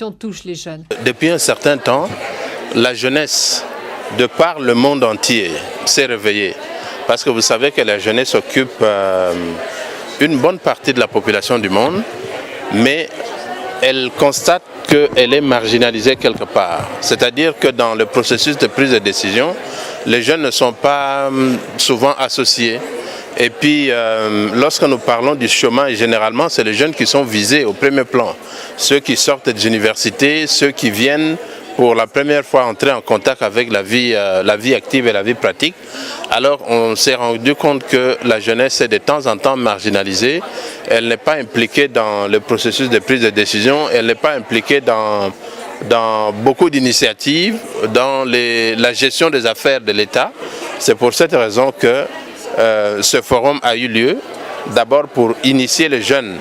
question touche les jeunes. Depuis un certain temps, la jeunesse, de par le monde entier, s'est réveillée. Parce que vous savez que la jeunesse occupe une bonne partie de la population du monde, mais elle constate qu'elle est marginalisée quelque part. C'est-à-dire que dans le processus de prise de décision, les jeunes ne sont pas souvent associés. Et puis, lorsque nous parlons du chômage, généralement, c'est les jeunes qui sont visés au premier plan. Ceux qui sortent des universités, ceux qui viennent pour la première fois entrer en contact avec la vie active et la vie pratique. Alors, on s'est rendu compte que la jeunesse est de temps en temps marginalisée. Elle n'est pas impliquée dans le processus de prise de décision. Elle n'est pas impliquée dans beaucoup d'initiatives, dans la gestion des affaires de l'État. C'est pour cette raison que ce forum a eu lieu, d'abord pour initier les jeunes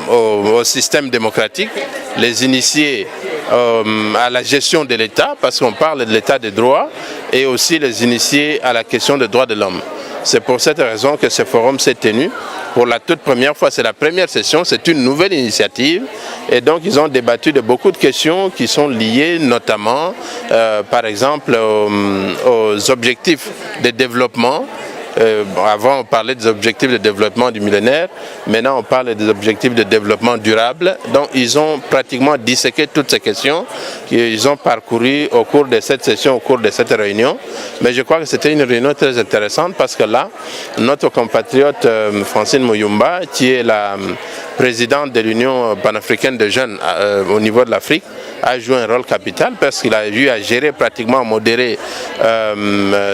au système démocratique, les initier à la gestion de l'État, parce qu'on parle de l'État de droit, et aussi les initier à la question des droits de l'homme. C'est pour cette raison que ce forum s'est tenu. Pour la toute première fois, c'est la première session, c'est une nouvelle initiative. Et donc, ils ont débattu de beaucoup de questions qui sont liées notamment, par exemple, aux objectifs de développement. Avant, on parlait des objectifs de développement du millénaire. Maintenant, on parle des objectifs de développement durable. Donc, ils ont pratiquement disséqué toutes ces questions qu'ils ont parcourues au cours de cette session, au cours de cette réunion. Mais je crois que c'était une réunion très intéressante parce que là, notre compatriote Francine Muyumba, qui est la présidente de l'Union panafricaine des jeunes au niveau de l'Afrique, a joué un rôle capital parce qu'il a eu à gérer, pratiquement modérer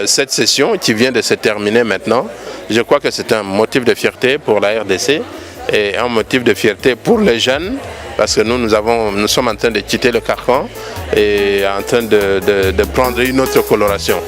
cette session qui vient de se terminer maintenant. Je crois que c'est un motif de fierté pour la RDC et un motif de fierté pour les jeunes parce que nous sommes en train de quitter le carcan et en train de prendre une autre coloration.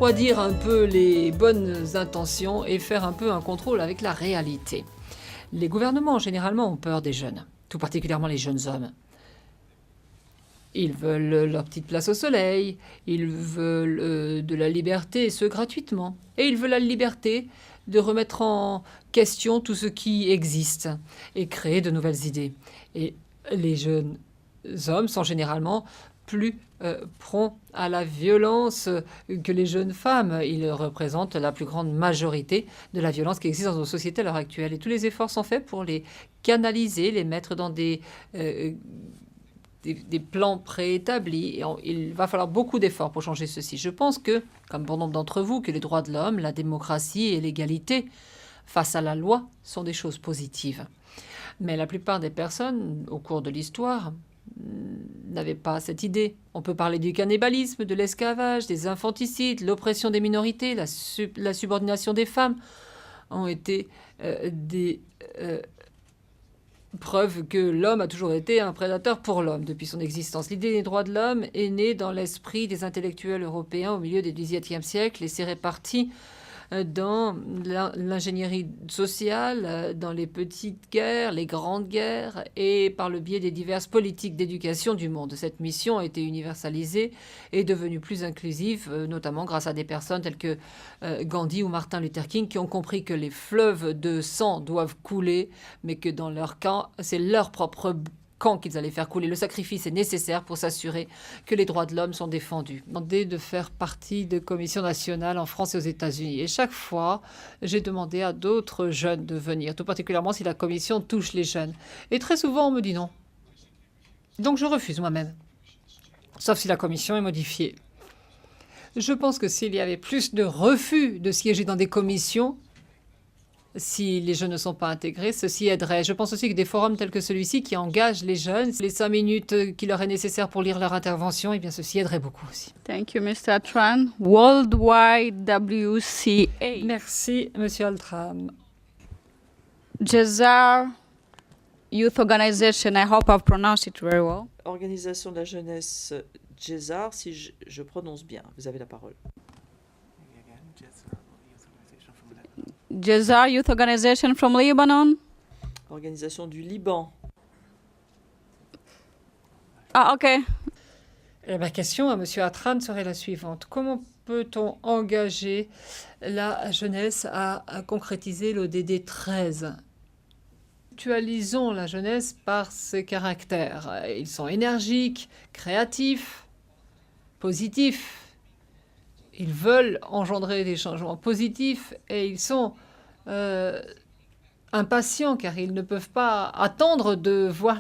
refroidir un peu les bonnes intentions et faire un peu un contrôle avec la réalité. Les gouvernements, généralement, ont peur des jeunes, tout particulièrement les jeunes hommes. Ils veulent leur petite place au soleil, ils veulent de la liberté, et ce gratuitement. Et ils veulent la liberté de remettre en question tout ce qui existe et créer de nouvelles idées. Et les jeunes hommes sont généralement plus prompts à la violence que les jeunes femmes. Ils représentent la plus grande majorité de la violence qui existe dans nos sociétés à l'heure actuelle. Et tous les efforts sont faits pour les canaliser, les mettre dans des plans préétablis. Et il va falloir beaucoup d'efforts pour changer ceci. Je pense que, comme bon nombre d'entre vous, que les droits de l'homme, la démocratie et l'égalité face à la loi sont des choses positives. Mais la plupart des personnes, au cours de l'histoire, n'avaient pas cette idée. On peut parler du cannibalisme, de l'esclavage, des infanticides, l'oppression des minorités, la subordination des femmes ont été des preuve que l'homme a toujours été un prédateur pour l'homme depuis son existence. L'idée des droits de l'homme est née dans l'esprit des intellectuels européens au milieu du XVIIe siècle et s'est répartie dans l'ingénierie sociale, dans les petites guerres, les grandes guerres et par le biais des diverses politiques d'éducation du monde. Cette mission a été universalisée et devenue plus inclusive, notamment grâce à des personnes telles que Gandhi ou Martin Luther King qui ont compris que les fleuves de sang doivent couler, mais que dans leur camp, c'est leur propre camp qu'ils allaient faire couler. Le sacrifice est nécessaire pour s'assurer que les droits de l'homme sont défendus. Demandé de faire partie de commissions nationales en France et aux États-Unis. Et chaque fois, j'ai demandé à d'autres jeunes de venir, tout particulièrement si la commission touche les jeunes. Et très souvent, on me dit non. Donc je refuse moi-même. Sauf si la commission est modifiée. Je pense que s'il y avait plus de refus de siéger dans des commissions, si les jeunes ne sont pas intégrés, ceci aiderait. Je pense aussi que des forums tels que celui-ci qui engagent les jeunes, les 5 minutes qu'il leur est nécessaire pour lire leur intervention, eh bien ceci aiderait beaucoup aussi. Thank you, Mr. Atran. Worldwide WCA. Merci, Monsieur Altram. Jazar Youth Organization, I hope I've pronounced it very well. Organisation de la jeunesse Jazar, si je prononce bien. Vous avez la parole. Jazar Youth Organization from Lebanon. Organisation du Liban. Ah, ok. Et ma question à Monsieur Atran serait la suivante. Comment peut-on engager la jeunesse à concrétiser l'ODD 13 ? Actualisons la jeunesse par ses caractères. Ils sont énergiques, créatifs, positifs. Ils veulent engendrer des changements positifs et ils sont impatients car ils ne peuvent pas attendre de voir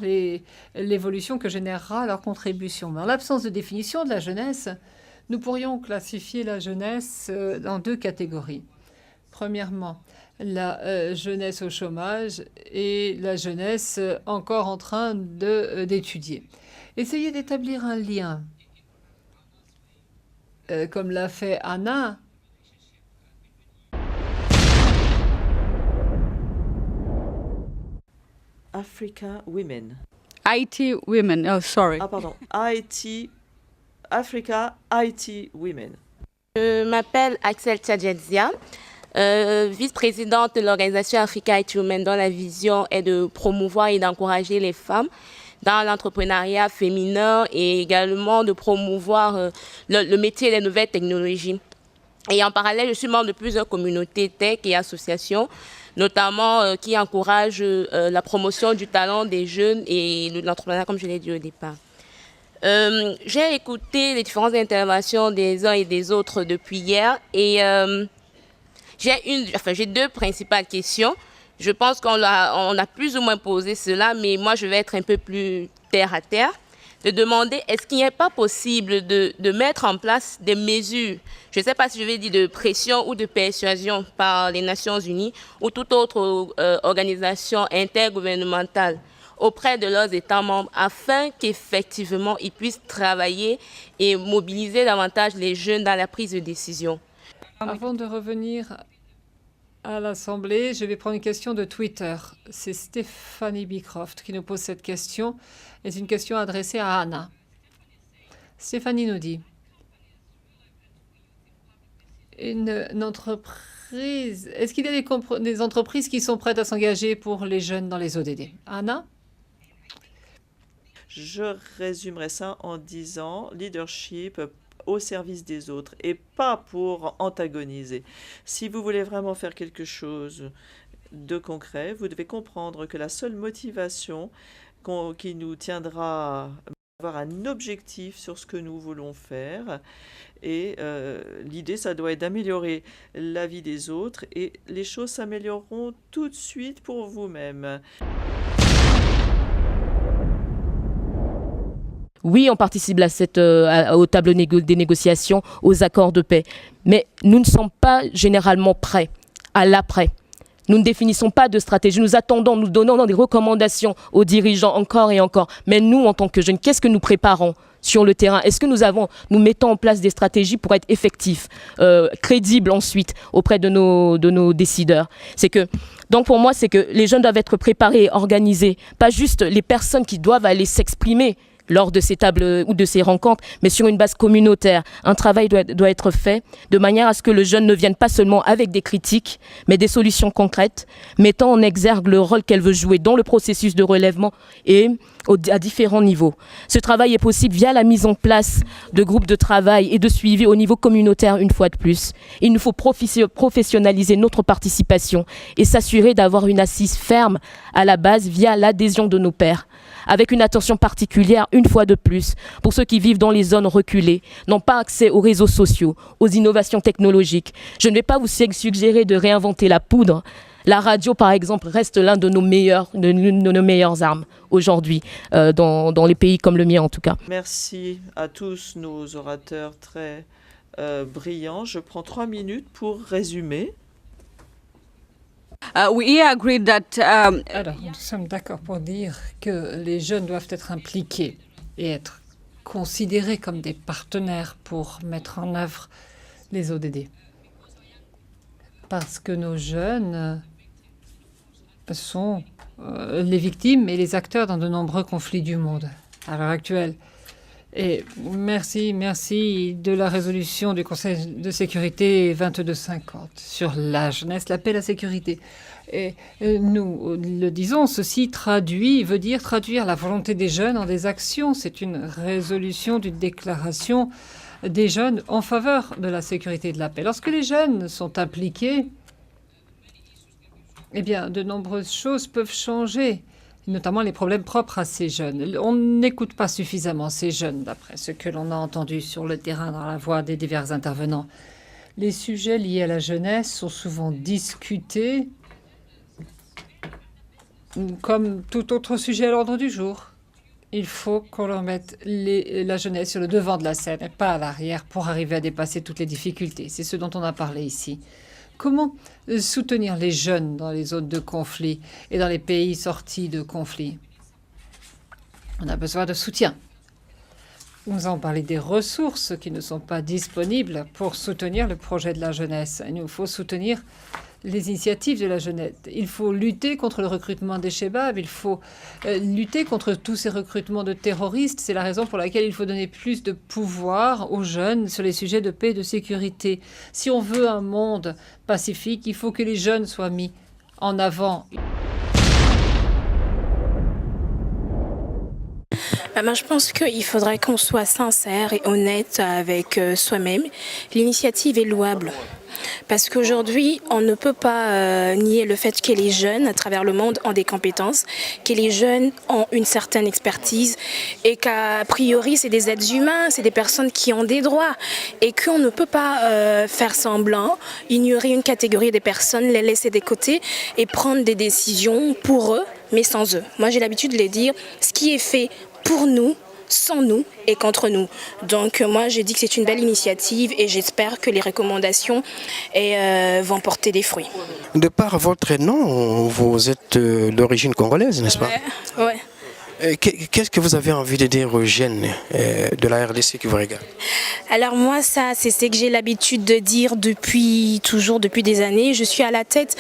l'évolution que générera leur contribution. Mais en l'absence de définition de la jeunesse, nous pourrions classifier la jeunesse dans 2 catégories. Premièrement, la jeunesse au chômage et la jeunesse encore en train d'étudier. Essayez d'établir un lien. Comme l'a fait Anna. Africa Women. IT Women, oh sorry. Ah pardon, Africa IT Women. Je m'appelle Axel Tchadjedzia, vice-présidente de l'organisation Africa IT Women, dont la vision est de promouvoir et d'encourager les femmes dans l'entrepreneuriat féminin et également de promouvoir le métier et les nouvelles technologies. Et en parallèle, je suis membre de plusieurs communautés tech et associations, notamment qui encouragent la promotion du talent des jeunes et de l'entrepreneuriat, comme je l'ai dit au départ. J'ai écouté les différentes interventions des uns et des autres depuis hier et j'ai 2 principales questions. Je pense qu'on a plus ou moins posé cela, mais moi, je vais être un peu plus terre à terre, de demander est-ce qu'il n'est pas possible de mettre en place des mesures, je ne sais pas si je vais dire de pression ou de persuasion par les Nations Unies ou toute autre organisation intergouvernementale auprès de leurs États membres afin qu'effectivement ils puissent travailler et mobiliser davantage les jeunes dans la prise de décision. Avant de revenir à l'Assemblée, je vais prendre une question de Twitter. C'est Stéphanie Bicroft qui nous pose cette question. Et c'est une question adressée à Anna. Stéphanie nous dit une entreprise. Est-ce qu'il y a des entreprises qui sont prêtes à s'engager pour les jeunes dans les ODD? Anna? Je résumerai ça en disant leadership au service des autres et pas pour antagoniser. Si vous voulez vraiment faire quelque chose de concret, vous devez comprendre que la seule motivation qui nous tiendra à avoir un objectif sur ce que nous voulons faire. Et l'idée, ça doit être d'améliorer la vie des autres et les choses s'amélioreront tout de suite pour vous-même. Oui, on participe aux tables des négociations, aux accords de paix. Mais nous ne sommes pas généralement prêts à l'après. Nous ne définissons pas de stratégie. Nous attendons, nous donnons des recommandations aux dirigeants encore et encore. Mais nous, en tant que jeunes, qu'est-ce que nous préparons sur le terrain? Est-ce que nous mettons en place des stratégies pour être effectifs, crédibles ensuite auprès de nos décideurs? Donc pour moi, c'est que les jeunes doivent être préparés et organisés. Pas juste les personnes qui doivent aller s'exprimer lors de ces tables ou de ces rencontres, mais sur une base communautaire. Un travail doit être fait de manière à ce que le jeune ne vienne pas seulement avec des critiques, mais des solutions concrètes, mettant en exergue le rôle qu'elle veut jouer dans le processus de relèvement et à différents niveaux. Ce travail est possible via la mise en place de groupes de travail et de suivi au niveau communautaire une fois de plus. Il nous faut professionnaliser notre participation et s'assurer d'avoir une assise ferme à la base via l'adhésion de nos pairs, avec une attention particulière, une fois de plus, pour ceux qui vivent dans les zones reculées, n'ont pas accès aux réseaux sociaux, aux innovations technologiques. Je ne vais pas vous suggérer de réinventer la poudre. La radio, par exemple, reste l'une de nos meilleures armes aujourd'hui, dans les pays comme le mien en tout cas. Merci à tous nos orateurs très brillants. Je prends 3 minutes pour résumer. We agree that Alors, nous sommes d'accord pour dire que les jeunes doivent être impliqués et être considérés comme des partenaires pour mettre en œuvre les ODD. Parce que nos jeunes sont les victimes et les acteurs dans de nombreux conflits du monde à l'heure actuelle. Et merci de la résolution du Conseil de sécurité 2250 sur la jeunesse, la paix, la sécurité. Et nous le disons, ceci veut dire traduire la volonté des jeunes en des actions. C'est une résolution d'une déclaration des jeunes en faveur de la sécurité et de la paix. Lorsque les jeunes sont impliqués, eh bien, de nombreuses choses peuvent changer, notamment les problèmes propres à ces jeunes. On n'écoute pas suffisamment ces jeunes, d'après ce que l'on a entendu sur le terrain dans la voix des divers intervenants. Les sujets liés à la jeunesse sont souvent discutés comme tout autre sujet à l'ordre du jour. Il faut qu'on leur mette la jeunesse sur le devant de la scène et pas à l'arrière pour arriver à dépasser toutes les difficultés. C'est ce dont on a parlé ici. Comment soutenir les jeunes dans les zones de conflit et dans les pays sortis de conflit? On a besoin de soutien. Nous avons parlé des ressources qui ne sont pas disponibles pour soutenir le projet de la jeunesse. Il nous faut soutenir les initiatives de la jeunesse. Il faut lutter contre le recrutement des Chebabs. Il faut lutter contre tous ces recrutements de terroristes. C'est la raison pour laquelle il faut donner plus de pouvoir aux jeunes sur les sujets de paix et de sécurité. Si on veut un monde pacifique, il faut que les jeunes soient mis en avant. Moi, je pense qu'il faudrait qu'on soit sincère et honnête avec soi-même. L'initiative est louable. Parce qu'aujourd'hui, on ne peut pas nier le fait que les jeunes, à travers le monde, ont des compétences, que les jeunes ont une certaine expertise et qu'a priori, c'est des êtres humains, c'est des personnes qui ont des droits et qu'on ne peut pas faire semblant, ignorer une catégorie des personnes, les laisser de côté et prendre des décisions pour eux, mais sans eux. Moi, j'ai l'habitude de les dire, ce qui est fait pour nous, sans nous et contre nous. Donc moi je dis que c'est une belle initiative et j'espère que les recommandations vont porter des fruits. De par votre nom, vous êtes d'origine congolaise, n'est-ce pas? Ouais. Qu'est-ce que vous avez envie de dire aux jeunes de la RDC qui vous regardent? Alors moi, ça, c'est ce que j'ai l'habitude de dire depuis des années. Je suis à la tête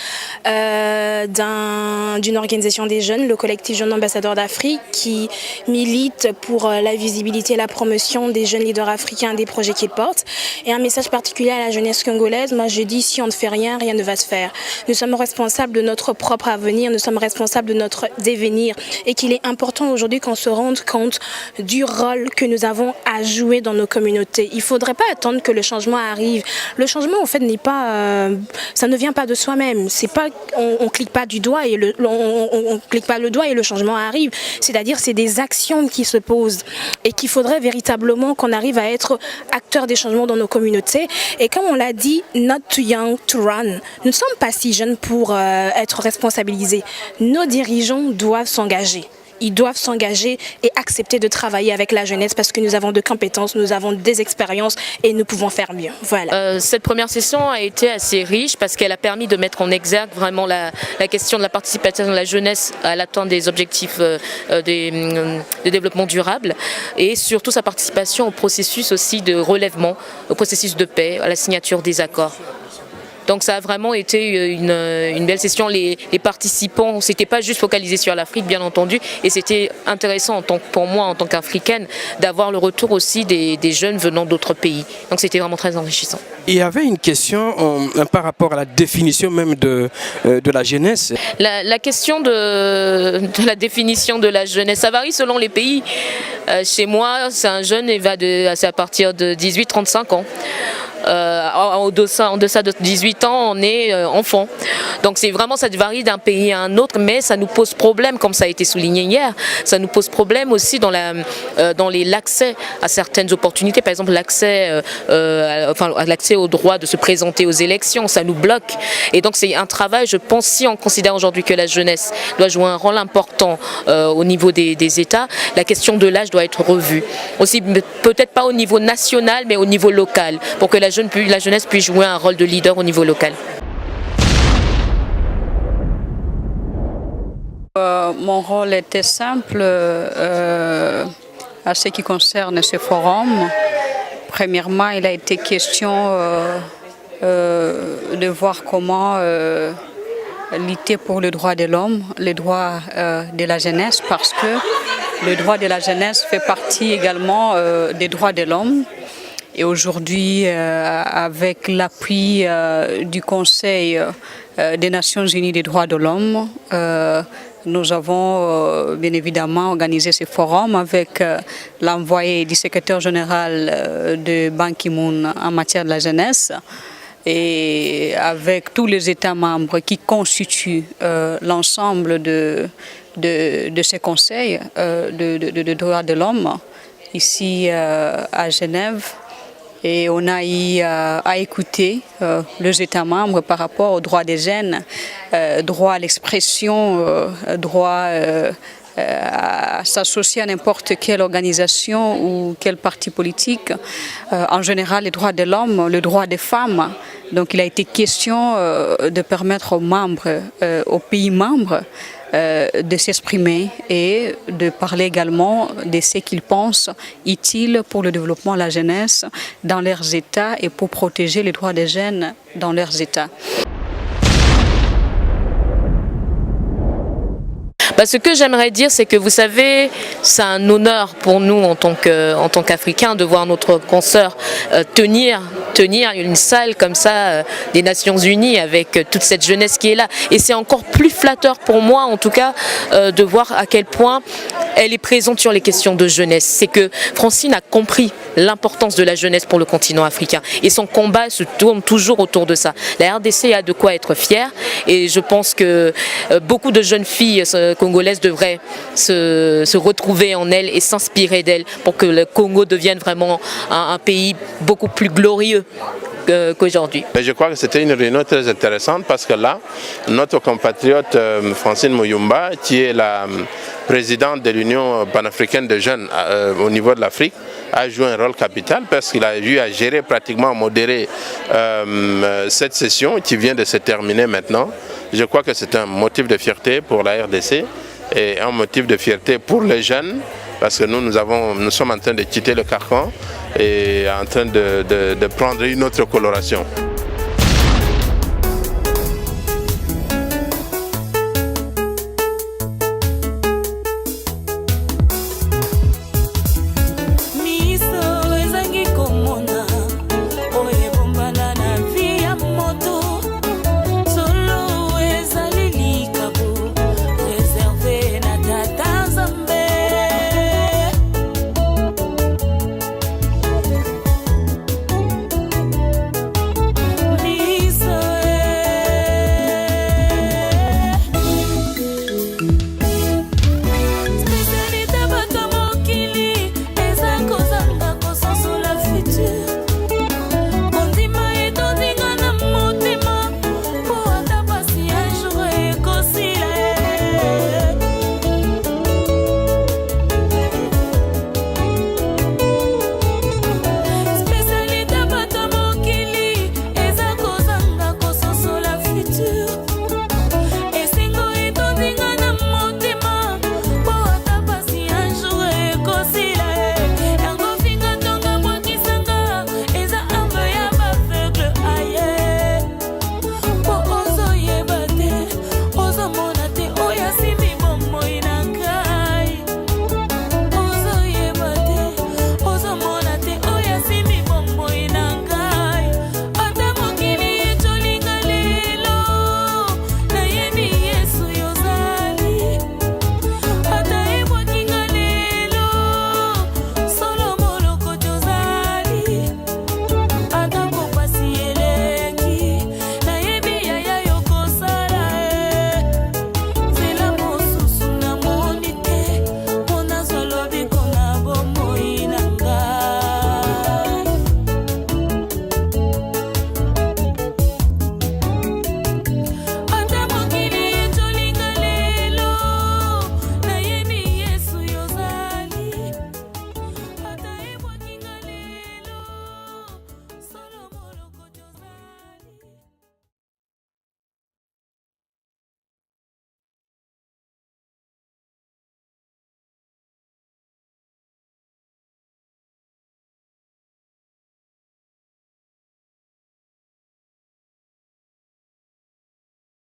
d'une organisation des jeunes, le collectif Jeunes Ambassadeurs d'Afrique, qui milite pour la visibilité et la promotion des jeunes leaders africains, des projets qu'ils portent. Et un message particulier à la jeunesse congolaise, moi je dis, si on ne fait rien, rien ne va se faire. Nous sommes responsables de notre propre avenir, nous sommes responsables de notre devenir, et qu'il est important aujourd'hui qu'on se rende compte du rôle que nous avons à jouer dans nos communautés. Il ne faudrait pas attendre que le changement arrive. Le changement, en fait, n'est pas, ça ne vient pas de soi-même. C'est pas, on clique pas du doigt et on clique pas le doigt et le changement arrive. C'est-à-dire, c'est des actions qui se posent et qu'il faudrait véritablement qu'on arrive à être acteurs des changements dans nos communautés. Et comme on l'a dit, not too young to run. Nous ne sommes pas si jeunes pour être responsabilisés. Nos dirigeants doivent s'engager. Ils doivent s'engager et accepter de travailler avec la jeunesse parce que nous avons de compétences, nous avons des expériences et nous pouvons faire mieux. Voilà. Cette première session a été assez riche parce qu'elle a permis de mettre en exergue vraiment la question de la participation de la jeunesse à l'atteinte des objectifs de développement durable et surtout sa participation au processus aussi de relèvement, au processus de paix, à la signature des accords. Donc ça a vraiment été une belle session. Les participants ne s'étaient pas juste focalisés sur l'Afrique, bien entendu, et c'était intéressant pour moi en tant qu'Africaine d'avoir le retour aussi des jeunes venant d'autres pays. Donc c'était vraiment très enrichissant. Il y avait une question par rapport à la définition même de la jeunesse. La question de la définition de la jeunesse, ça varie selon les pays. Chez moi, c'est un jeune, c'est à partir de 18-35 ans. En deçà de 18 ans, on est enfant. Donc c'est vraiment, ça varie d'un pays à un autre, mais ça nous pose problème, comme ça a été souligné hier. Ça nous pose problème aussi dans l'accès à certaines opportunités, par exemple l'accès au droit de se présenter aux élections, ça nous bloque. Et donc c'est un travail, je pense, si on considère aujourd'hui que la jeunesse doit jouer un rôle important au niveau des États, la question de l'âge doit être revue. Aussi, peut-être pas au niveau national, mais au niveau local, pour que la jeunesse puisse jouer un rôle de leader au niveau local. Mon rôle était simple à ce qui concerne ce forum. Premièrement, il a été question de voir comment lutter pour le droit de l'homme, le droit de la jeunesse, parce que le droit de la jeunesse fait partie également des droits de l'homme. Et aujourd'hui, avec l'appui du Conseil des Nations Unies des droits de l'homme, nous avons bien évidemment organisé ce forum avec l'envoyé du secrétaire général de Ban Ki-moon en matière de la jeunesse et avec tous les États membres qui constituent l'ensemble de ces conseils de droits de l'homme ici à Genève. Et on a eu à écouter les États membres par rapport aux droits des jeunes, droit à l'expression, droit à s'associer à n'importe quelle organisation ou quel parti politique. En général, les droits de l'homme, le droit des femmes. Donc il a été question de permettre aux membres, aux pays membres, de s'exprimer et de parler également de ce qu'ils pensent utile pour le développement de la jeunesse dans leurs États et pour protéger les droits des jeunes dans leurs États. Ce que j'aimerais dire, c'est que vous savez, c'est un honneur pour nous en tant qu'Africains de voir notre consoeur tenir une salle comme ça des Nations Unies avec toute cette jeunesse qui est là. Et c'est encore plus flatteur pour moi, en tout cas, de voir à quel point elle est présente sur les questions de jeunesse. C'est que Francine a compris l'importance de la jeunesse pour le continent africain. Et son combat se tourne toujours autour de ça. La RDC a de quoi être fière. Et je pense que beaucoup de jeunes filles congolaises devraient se retrouver en elle et s'inspirer d'elle pour que le Congo devienne vraiment un pays beaucoup plus glorieux qu'aujourd'hui. Je crois que c'était une réunion très intéressante parce que là, notre compatriote Francine Muyumba, qui est la présidente de l'Union panafricaine de jeunes au niveau de l'Afrique, a joué un rôle capital parce qu'il a eu à gérer, pratiquement modérer cette session qui vient de se terminer maintenant. Je crois que c'est un motif de fierté pour la RDC et un motif de fierté pour les jeunes, parce que nous sommes en train de quitter le carcan et en train de prendre une autre coloration.